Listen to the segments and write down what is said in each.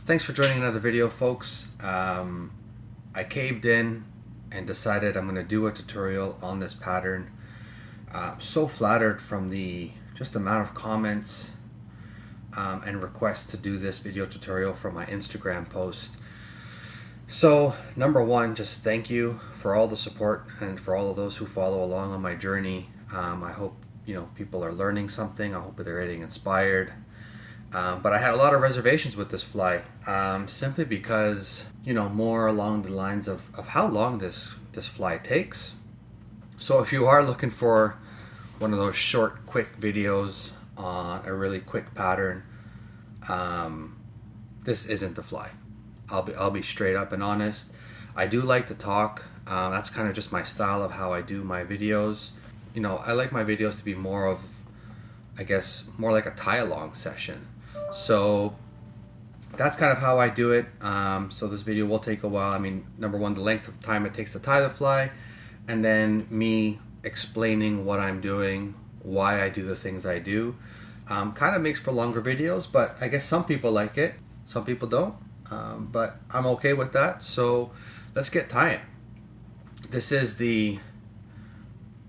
Thanks for joining another video, folks. I caved in and decided I'm going to do a tutorial on this pattern. So flattered from the just amount of comments and requests to do this video tutorial from my Instagram post. So number one, just thank you for all the support and for all of those who follow along on my journey. I hope people are learning something. I hope they're getting inspired. But I had a lot of reservations with this fly, simply because, more along the lines of how long this fly takes. So if you are looking for one of those short, quick videos on a really quick pattern, this isn't the fly. I'll be straight up and honest. I do like to talk. That's kind of just my style of how I do my videos. I like my videos to be more of, I guess, more like a tie-along session. So that's kind of how I do it. So this video will take a while. I mean, number one, the length of time it takes to tie the fly, and then me explaining what I'm doing, why I do the things I do. Kind of makes for longer videos, but I guess some people like it, some people don't. But I'm okay with that. So let's get tying. This is the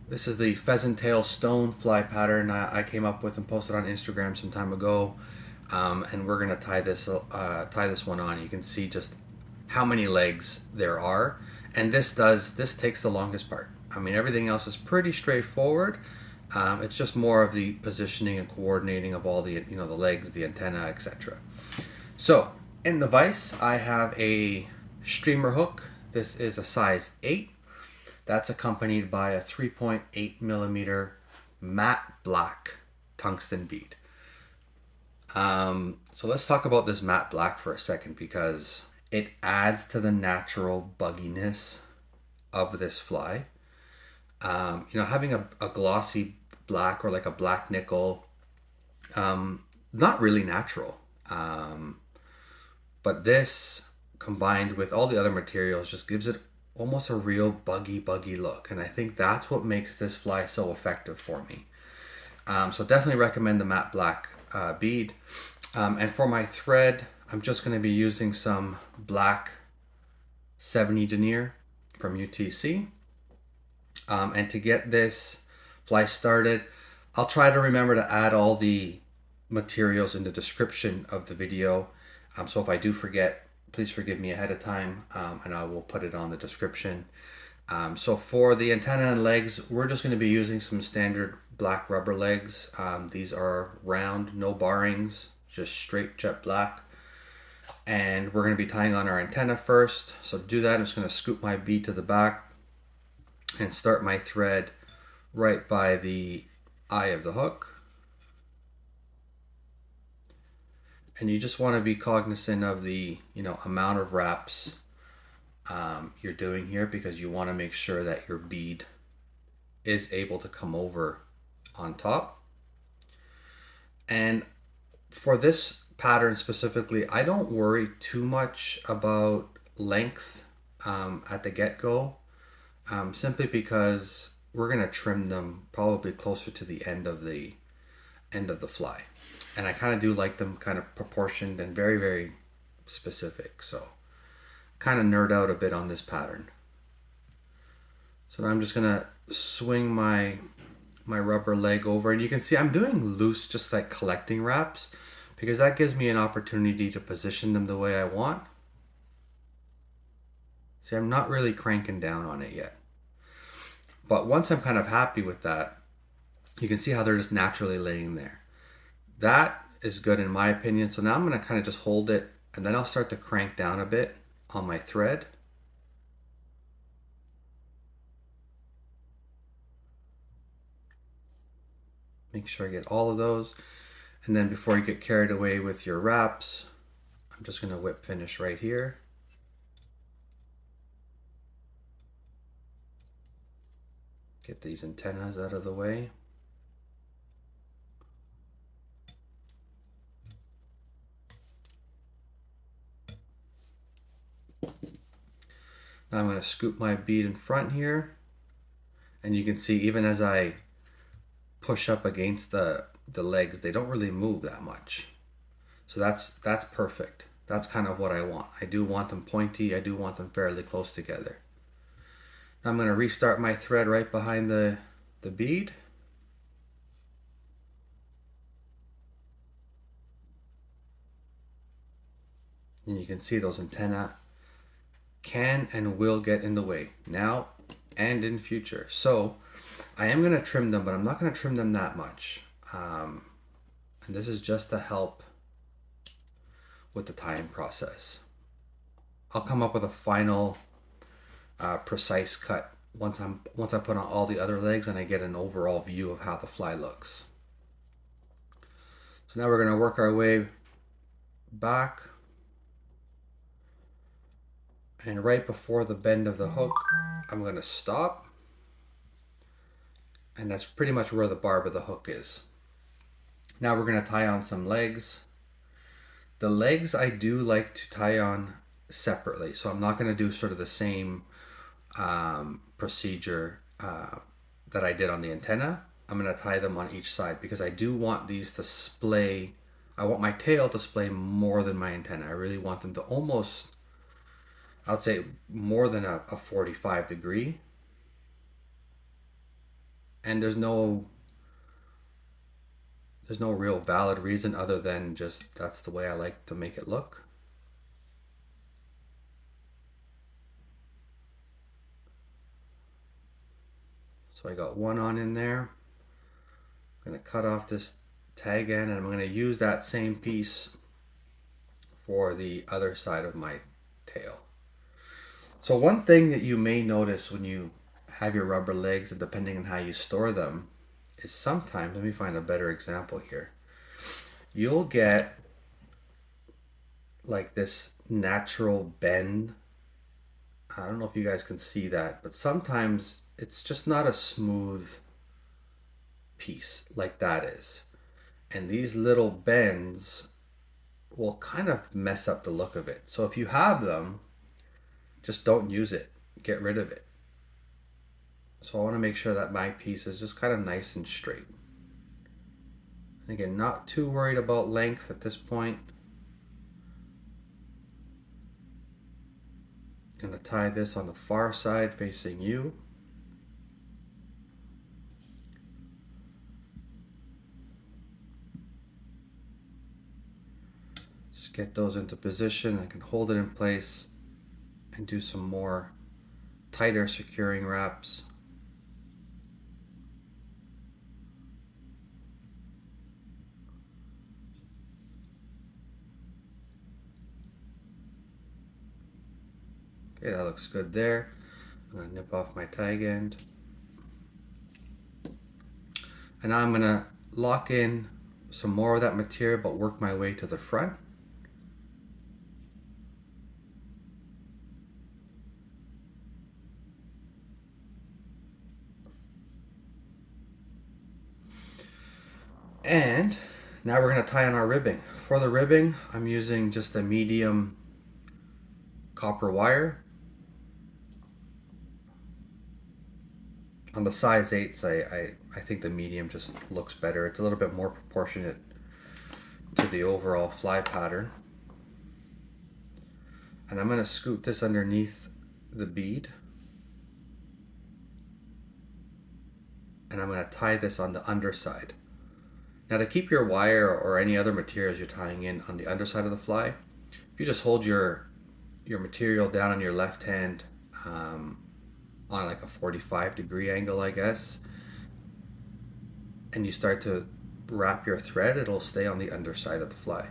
pheasant tail stonefly pattern I came up with and posted on Instagram some time ago. And we're gonna tie this one on. You can see just how many legs there are, and this takes the longest part. I mean, everything else is pretty straightforward. It's just more of the positioning and coordinating of all the the legs, the antenna, etc. So in the vise, I have a streamer hook. This is a size 8. That's accompanied by a 3.8 millimeter matte black tungsten bead. So let's talk about this matte black for a second, because it adds to the natural bugginess of this fly. Having a glossy black or like a black nickel, not really natural. But this, combined with all the other materials, just gives it almost a real buggy look. And I think that's what makes this fly so effective for me. So definitely recommend the matte black bead. And for my thread, I'm just going to be using some black 70 denier from UTC. And to get this fly started, I'll try to remember to add all the materials in the description of the video. So if I do forget, please forgive me ahead of time, and I will put it on the description. So for the antenna and legs, we're just going to be using some standard black rubber legs. These are round, no barrings, just straight jet black. And we're going to be tying on our antenna first. So to do that, I'm just going to scoop my bead to the back and start my thread right by the eye of the hook. And you just want to be cognizant of the amount of wraps you're doing here, because you want to make sure that your bead is able to come over on top. And for this pattern specifically, I don't worry too much about length at the get-go, simply because we're going to trim them probably closer to the end of the fly. And I kind of do like them kind of proportioned and very, very specific. So kind of nerd out a bit on this pattern. So now I'm just gonna swing my rubber leg over, and you can see I'm doing loose, just like collecting wraps, because that gives me an opportunity to position them the way I want. See, I'm not really cranking down on it yet. But once I'm kind of happy with that, you can see how they're just naturally laying there. That is good in my opinion. So now I'm going to kind of just hold it, and then I'll start to crank down a bit on my thread. Make sure I get all of those. And then before you get carried away with your wraps, I'm just going to whip finish right here. Get these antennas out of the way. Now I'm going to scoop my bead in front here, and you can see even as I push up against the legs, they don't really move that much. So that's perfect. That's kind of what I want. I do want them pointy. I do want them fairly close together. Now I'm going to restart my thread right behind the bead. And you can see those antennae can and will get in the way now and in future. So I am going to trim them, but I'm not going to trim them that much. And this is just to help with the tying process. I'll come up with a final precise cut once I put on all the other legs and I get an overall view of how the fly looks. So now we're going to work our way back, and right before the bend of the hook I'm going to stop, and that's pretty much where the barb of the hook is. Now we're going to tie on some legs. The legs I do like to tie on separately, so I'm not going to do sort of the same procedure that I did on the antenna. I'm going to tie them on each side because I do want these to splay. I want my tail to splay more than my antenna. I really want them to almost, I would say more than a 45 degree. And there's no real valid reason other than just that's the way I like to make it look. So I got one on in there. I'm going to cut off this tag end, and I'm going to use that same piece for the other side of my tail. So one thing that you may notice when you have your rubber legs, and depending on how you store them, is sometimes, let me find a better example here, you'll get like this natural bend. I don't know if you guys can see that, but sometimes it's just not a smooth piece like that is. And these little bends will kind of mess up the look of it. So if you have them, just don't use it. Get rid of it. So I want to make sure that my piece is just kind of nice and straight. And again, not too worried about length at this point. I'm going to tie this on the far side facing you. Just get those into position. I can hold it in place and do some more tighter securing wraps. Okay, that looks good there. I'm going to nip off my tag end. And now I'm going to lock in some more of that material, but work my way to the front. And now we're going to tie on our ribbing. For the ribbing, I'm using just a medium copper wire. On the size 8s, I think the medium just looks better. It's a little bit more proportionate to the overall fly pattern. And I'm going to scoot this underneath the bead. And I'm going to tie this on the underside. Now to keep your wire or any other materials you're tying in on the underside of the fly, if you just hold your material down on your left hand on like a 45 degree angle, I guess, and you start to wrap your thread, it'll stay on the underside of the fly.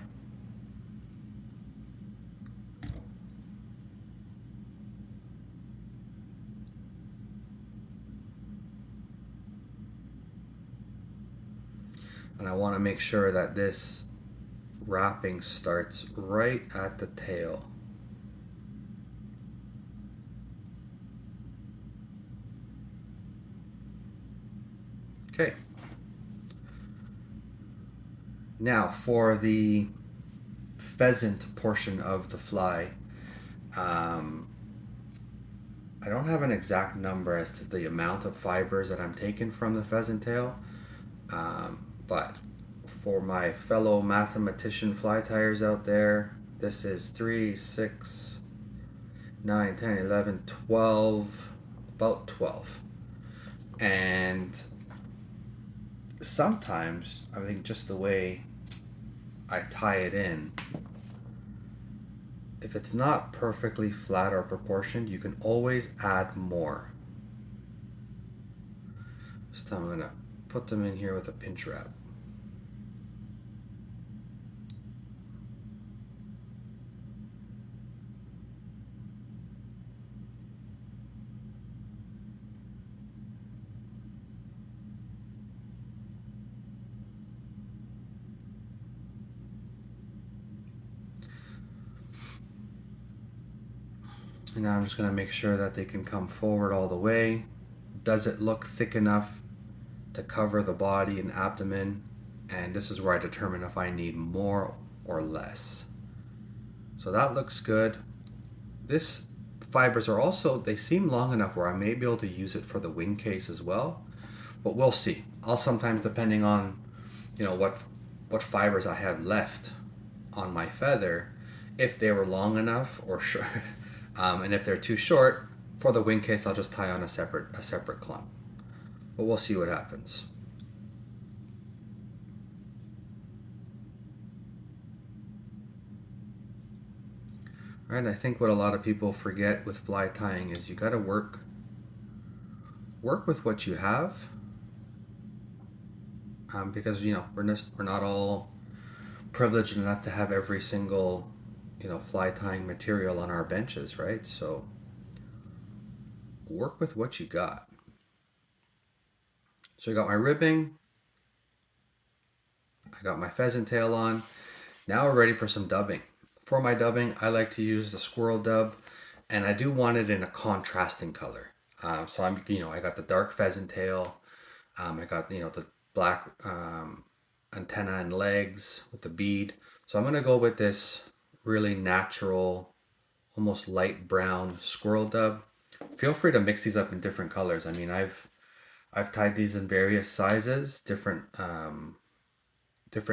And I want to make sure that this wrapping starts right at the tail. Okay. Now for the pheasant portion of the fly, I don't have an exact number as to the amount of fibers that I'm taking from the pheasant tail, but for my fellow mathematician fly tiers out there, This is 3, 6, 9, 10, 11, 12, about 12. And sometimes, I think just the way I tie it in, if it's not perfectly flat or proportioned, you can always add more. This time I'm gonna put them in here with a pinch wrap. And now I'm just gonna make sure that they can come forward all the way. Does it look thick enough to cover the body and abdomen? And this is where I determine if I need more or less. So that looks good. This fibers are also, they seem long enough where I may be able to use it for the wing case as well, but we'll see. I'll sometimes, depending on, what fibers I have left on my feather, if they were long enough or short, and if they're too short for the wing case, I'll just tie on a separate clump. But we'll see what happens. All right, I think what a lot of people forget with fly tying is you got to work with what you have, because we're not all privileged enough to have every single fly tying material on our benches, right? So work with what you got. So I got my ribbing, I got my pheasant tail on. Now we're ready for some dubbing. For my dubbing, I like to use the squirrel dub, and I do want it in a contrasting color. So I got the dark pheasant tail. I got the black antenna and legs with the bead. So I'm gonna go with this really natural, almost light brown squirrel dub. Feel free to mix these up in different colors. I mean, I've tied these in various sizes, different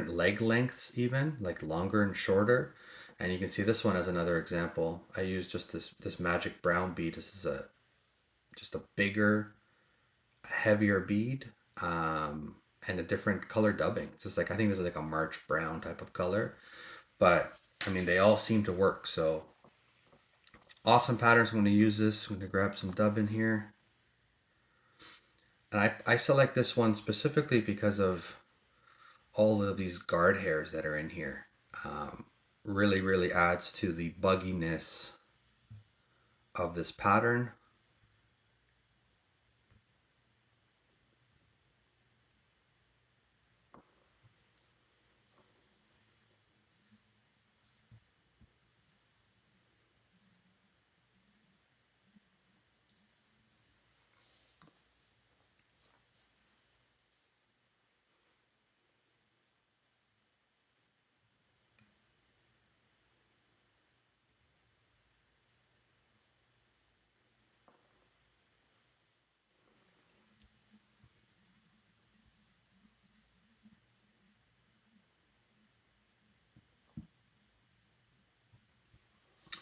leg lengths, even like longer and shorter. And you can see this one as another example. I use just this magic brown bead. This is just a bigger, heavier bead, and a different color dubbing. It's just like, I think this is like a March brown type of color, but I mean they all seem to work. So awesome patterns. I'm going to use this. I'm going to grab some dubbing here, and I select this one specifically because of all of these guard hairs that are in here. Really adds to the bugginess of this pattern.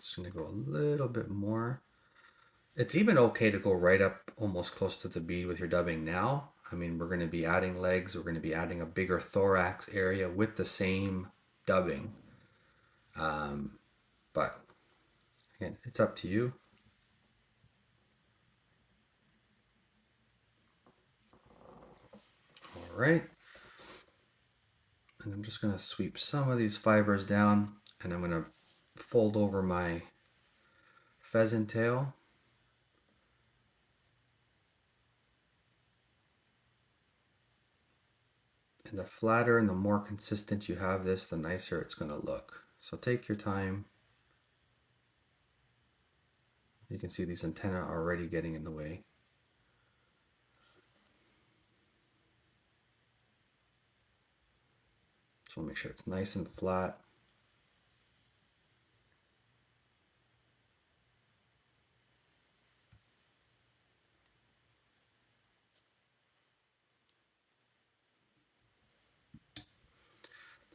Just going to go a little bit more. It's even okay to go right up almost close to the bead with your dubbing now. I mean, we're going to be adding legs. We're going to be adding a bigger thorax area with the same dubbing. But again, it's up to you. All right. And I'm just going to sweep some of these fibers down, and I'm going to fold over my pheasant tail. And the flatter and the more consistent you have this, the nicer it's going to look. So take your time. You can see these antennae are already getting in the way. So make sure it's nice and flat.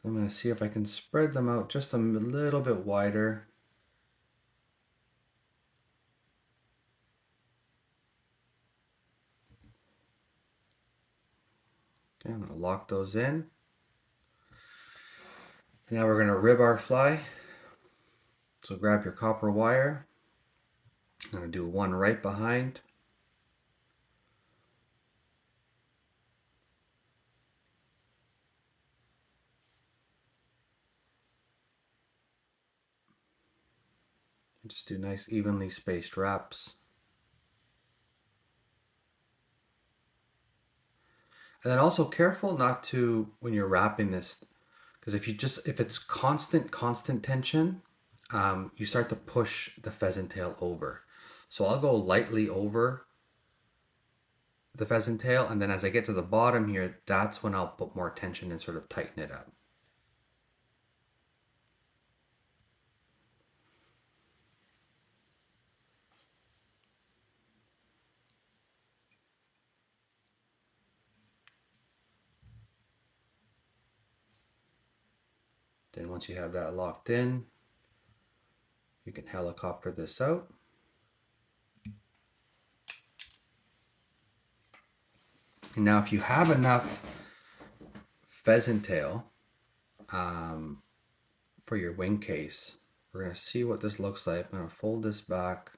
I'm going to see if I can spread them out just a little bit wider. Okay, I'm going to lock those in. Now we're going to rib our fly. So grab your copper wire. I'm going to do one right behind. Just do nice evenly spaced wraps. And then also careful not to, when you're wrapping this, because if it's constant tension, you start to push the pheasant tail over. So I'll go lightly over the pheasant tail, and then as I get to the bottom here, that's when I'll put more tension and sort of tighten it up. Then once you have that locked in, you can helicopter this out. And now if you have enough pheasant tail for your wing case, we're going to see what this looks like. I'm going to fold this back.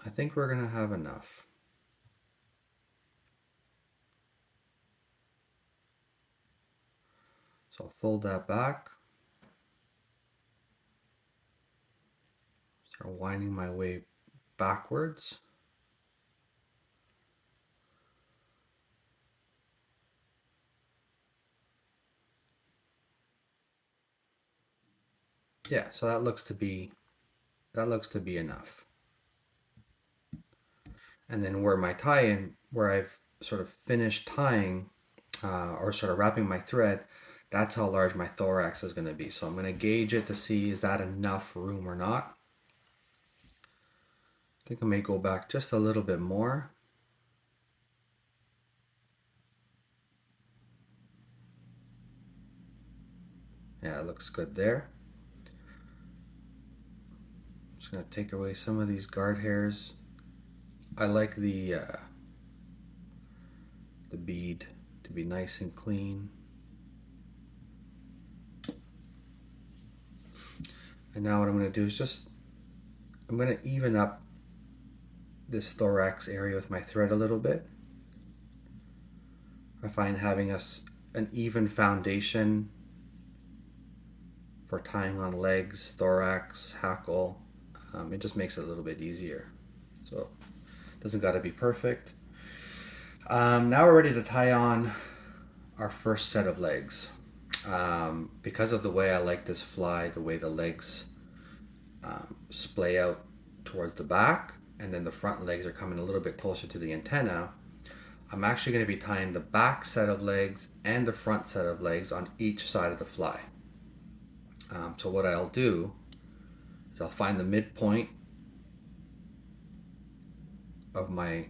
I think we're going to have enough. So I'll fold that back. Start winding my way backwards. Yeah, so that looks to be enough. And then where my tie-in, where I've sort of finished tying or sort of wrapping my thread, that's how large my thorax is going to be. So I'm going to gauge it to see is that enough room or not. I think I may go back just a little bit more. Yeah, it looks good there. I'm just going to take away some of these guard hairs. I like the bead to be nice and clean. And now what I'm going to do is I'm going to even up this thorax area with my thread a little bit. I find having an even foundation for tying on legs, thorax, hackle, it just makes it a little bit easier. So it doesn't got to be perfect. Now we're ready to tie on our first set of legs. Because of the way I like this fly, the way the legs splay out towards the back, and then the front legs are coming a little bit closer to the antenna, I'm actually going to be tying the back set of legs and the front set of legs on each side of the fly. So what I'll do is I'll find the midpoint of my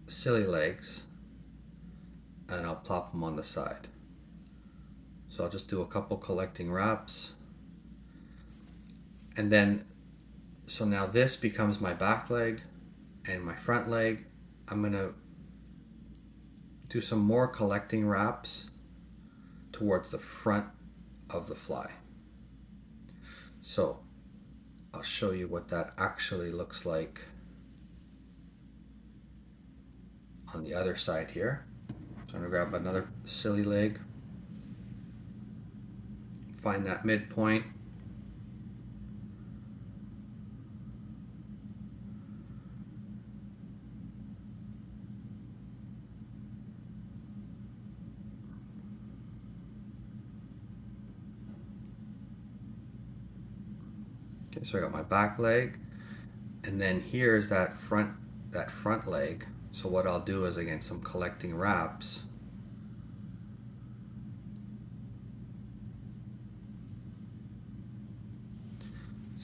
sili legs and I'll plop them on the side. So I'll just do a couple collecting wraps. And then, so now this becomes my back leg and my front leg. I'm going to do some more collecting wraps towards the front of the fly. So I'll show you what that actually looks like on the other side here. So I'm going to grab another sili leg, find that midpoint, okay, so I got my back leg, and then here's that front leg. So what I'll do is, again, some collecting wraps.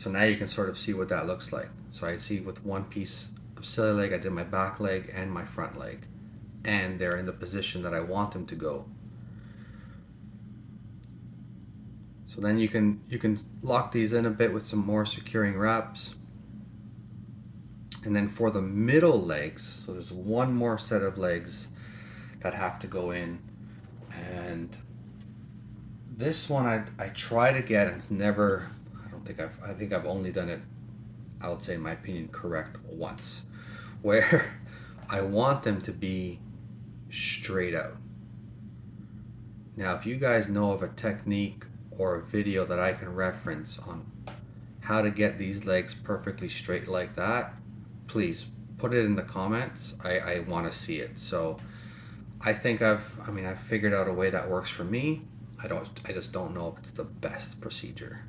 So now you can sort of see what that looks like. So I see with one piece of sili leg, I did my back leg and my front leg, and they're in the position that I want them to go. So then you can lock these in a bit with some more securing wraps. And then for the middle legs, so there's one more set of legs that have to go in, and this one I try to get, and it's never, I think I've only done it, I would say in my opinion, correct once, where I want them to be straight out. Now, if you guys know of a technique or a video that I can reference on how to get these legs perfectly straight like that, please put it in the comments. I want to see it. So I think I've figured out a way that works for me. I just don't know if it's the best procedure.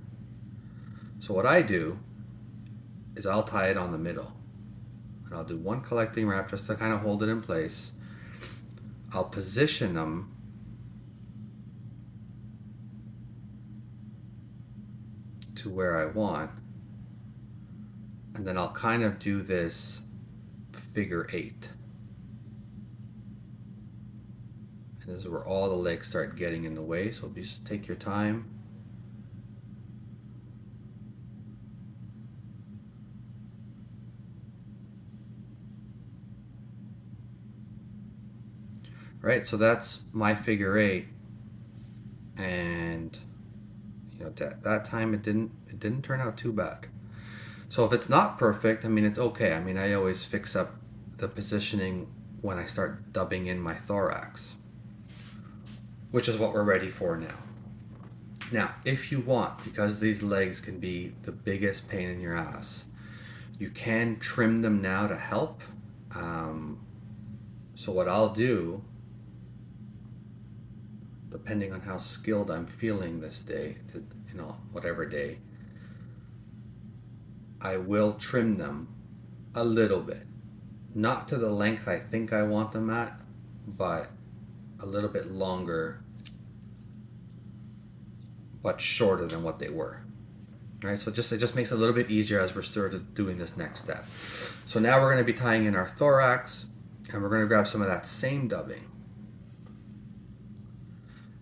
So what I do is I'll tie it on the middle, and I'll do one collecting wrap just to kind of hold it in place. I'll position them to where I want, and then I'll kind of do this figure 8. And this is where all the legs start getting in the way, so just take your time. Right, so that's my figure 8, and you know that time it didn't turn out too bad. So if it's not perfect, I mean, it's okay. I mean, I always fix up the positioning when I start dubbing in my thorax, which is what we're ready for now. Now, if you want, because these legs can be the biggest pain in your ass, you can trim them now to help. So what I'll do, depending on how skilled I'm feeling this day, you know, whatever day, I will trim them a little bit. Not to the length I think I want them at, but a little bit longer, but shorter than what they were. Right, so it just makes it a little bit easier as we're started doing this next step. So now we're going to be tying in our thorax, and we're going to grab some of that same dubbing.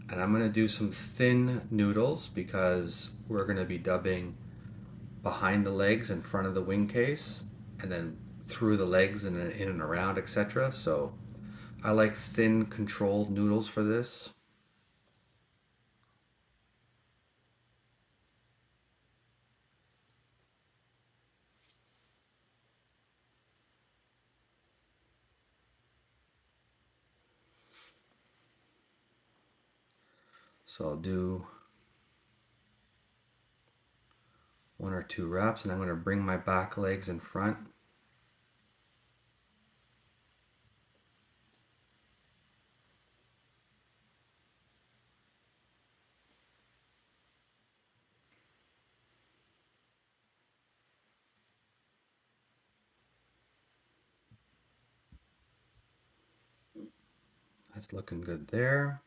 And I'm going to do some thin noodles because we're going to be dubbing behind the legs in front of the wing case, and then through the legs and in and around, etc. So I like thin controlled noodles for this. So I'll do 1 or 2 wraps, and I'm going to bring my back legs in front. That's looking good there.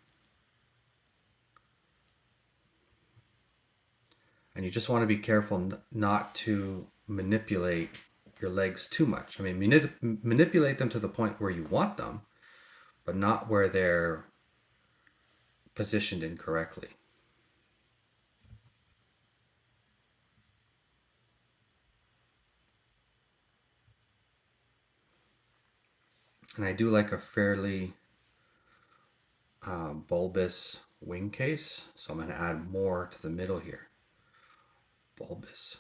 And you just want to be careful not to manipulate your legs too much. I mean, manipulate them to the point where you want them, but not where they're positioned incorrectly. And I do like a fairly bulbous wing case, so I'm going to add more to the middle here. Bulbous.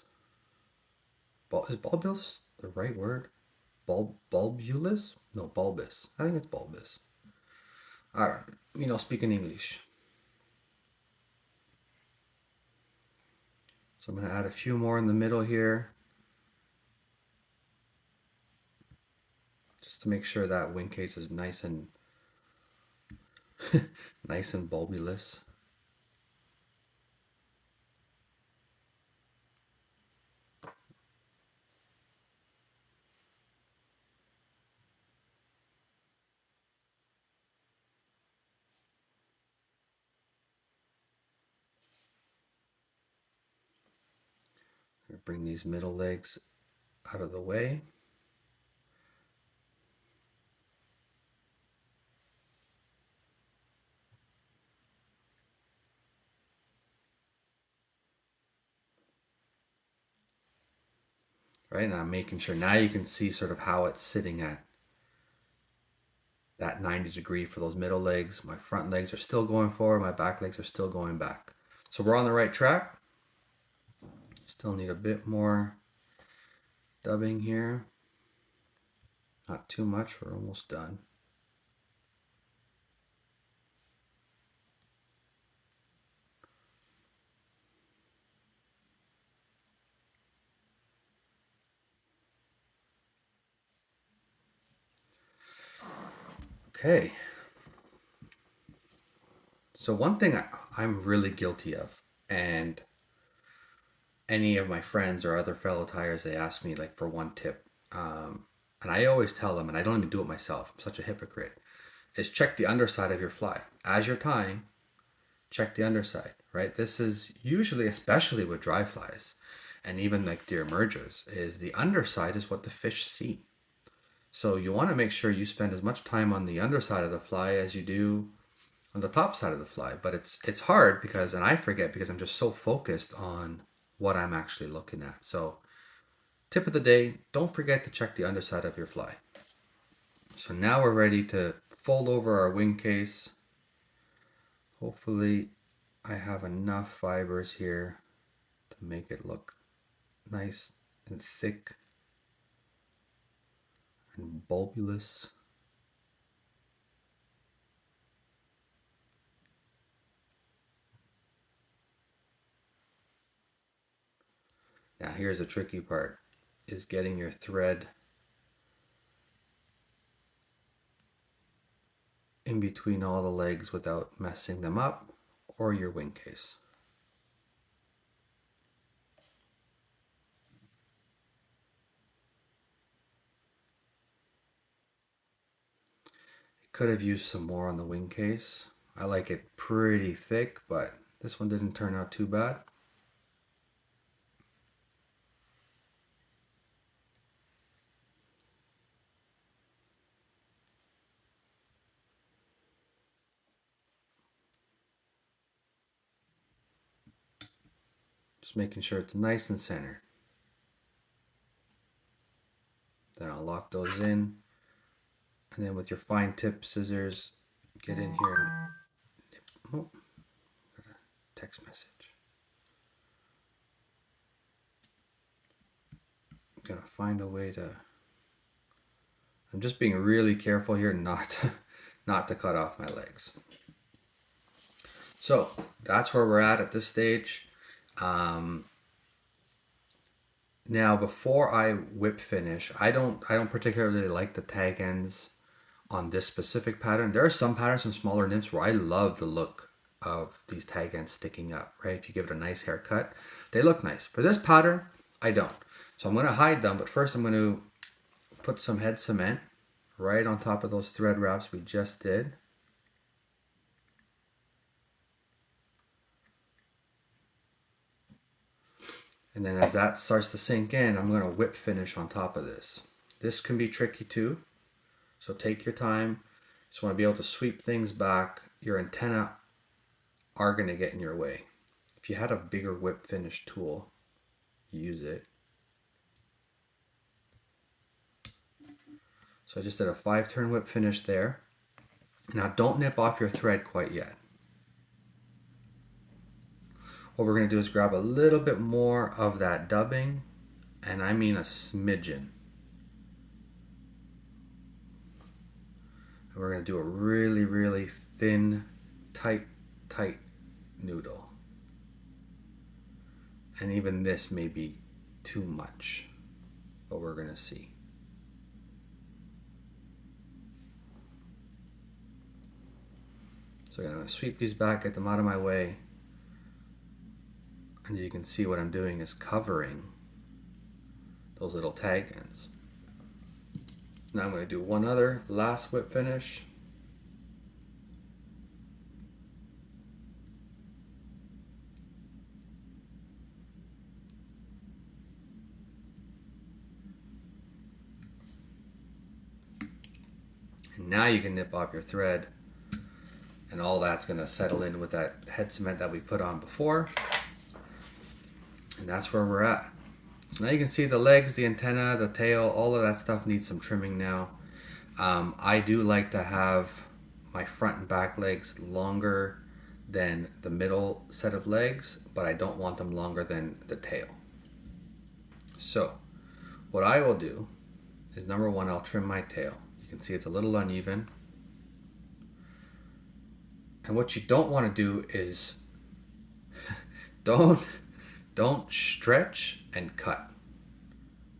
Is bulbous the right word? Bulbulous? No, bulbous. I think it's bulbous. I don't, you know, speaking English. So I'm going to add a few more in the middle here, just to make sure that wing case is nice and nice and bulbulous. bring these middle legs out of the way. Right, and I'm making sure now you can see sort of how it's sitting at that 90 degree for those middle legs. My front legs are still going forward, my back legs are still going back. So we're on the right track. Still need a bit more dubbing here. Not too much, we're almost done. Okay. So one thing I'm really guilty of, and any of my friends or other fellow tyers, they ask me like for one tip, and I always tell them, and I don't even do it myself, I'm such a hypocrite, is check the underside of your fly. As you're tying, check the underside, right? This is usually, especially with dry flies, and even like deer emergers, is the underside is what the fish see. So you want to make sure you spend as much time on the underside of the fly as you do on the top side of the fly. But it's hard because, and I forget because I'm just so focused on what I'm actually looking at. So tip of the day, don't forget to check the underside of your fly. So now we're ready to fold over our wing case. Hopefully I have enough fibers here to make it look nice and thick and bulbulous. Now here's the tricky part, is getting your thread in between all the legs without messing them up, or your wing case. Could have used some more on the wing case. I like it pretty thick, but this one didn't turn out too bad. Just making sure it's nice and centered. Then I'll lock those in. And then with your fine tip scissors, get in here and nip. Oh, got a text message. I'm gonna find a way to. I'm just being really careful here not to cut off my legs. So that's where we're at this stage. Now, before I whip finish, I don't particularly like the tag ends on this specific pattern. There are some patterns, some smaller nymphs, where I love the look of these tag ends sticking up, right? If you give it a nice haircut, they look nice. For this pattern, I don't. So I'm going to hide them, but first I'm going to put some head cement right on top of those thread wraps we just did. And then as that starts to sink in, I'm going to whip finish on top of this. This can be tricky too, so take your time. Just want to be able to sweep things back. Your antenna are going to get in your way. If you had a bigger whip finish tool, use it. So I just did a 5-turn whip finish there. Now don't nip off your thread quite yet. What we're going to do is grab a little bit more of that dubbing, and I mean a smidgen. And we're going to do a really, really thin, tight noodle. And even this may be too much, but we're going to see. So I'm going to sweep these back, get them out of my way. And you can see what I'm doing is covering those little tag ends. Now I'm going to do one other last whip finish. Now you can nip off your thread, and all that's gonna settle in with that head cement that we put on before. And that's where we're at. So now you can see the legs, the antenna, the tail, all of that stuff needs some trimming now. I do like to have my front and back legs longer than the middle set of legs, but I don't want them longer than the tail. So what I will do is, number one, I'll trim my tail. You can see it's a little uneven. And what you don't want to do is don't stretch and cut.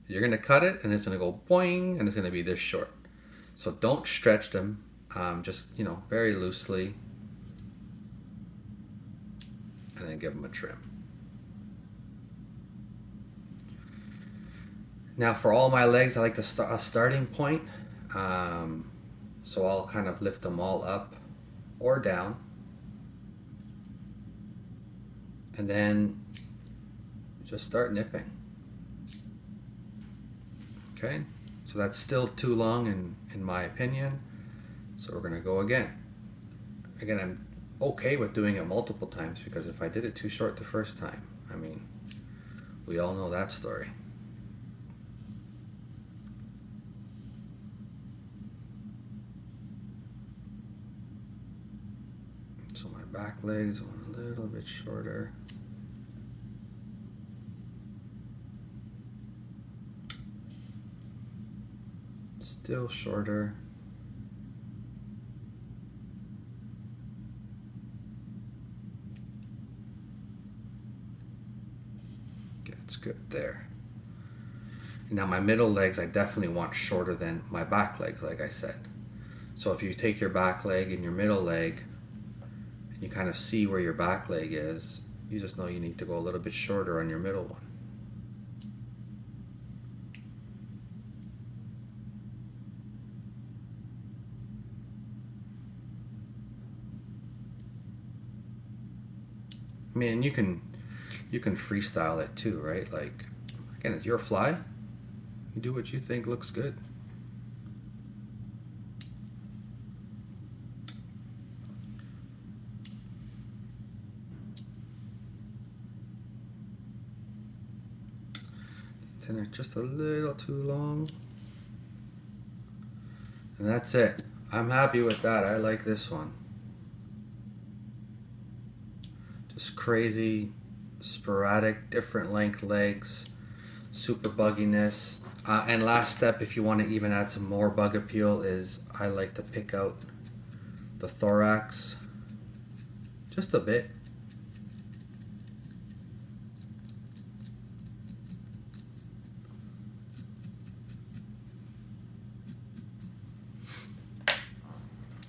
You're going to cut it and it's going to go boing and it's going to be this short. So don't stretch them, just, very loosely, and then give them a trim. Now for all my legs, I like a starting point. So I'll kind of lift them all up or down, and then just start nipping. Okay, so that's still too long in my opinion, so we're gonna go again. I'm okay with doing it multiple times, because if I did it too short the first time, we all know that story. So my back legs want a little bit shorter. Still shorter. Okay, it's good there. And now my middle legs, I definitely want shorter than my back legs, like I said. So if you take your back leg and your middle leg, and you kind of see where your back leg is, you just know you need to go a little bit shorter on your middle one. You can freestyle it too, right? Like, again, it's your fly. You do what you think looks good. Antenna just a little too long. And that's it. I'm happy with that. I like this one. Just crazy, sporadic, different length legs, super bugginess. And last step, if you want to even add some more bug appeal, is I like to pick out the thorax just a bit.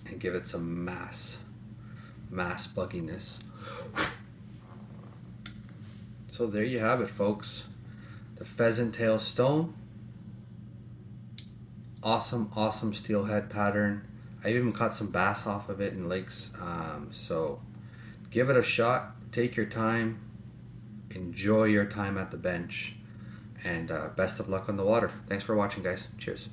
And give it some mass bugginess. So there you have it, folks. The pheasant tail stone. Awesome steelhead pattern. I even caught some bass off of it in lakes. So give it a shot. Take your time. Enjoy your time at the bench. And best of luck on the water. Thanks for watching, guys. Cheers.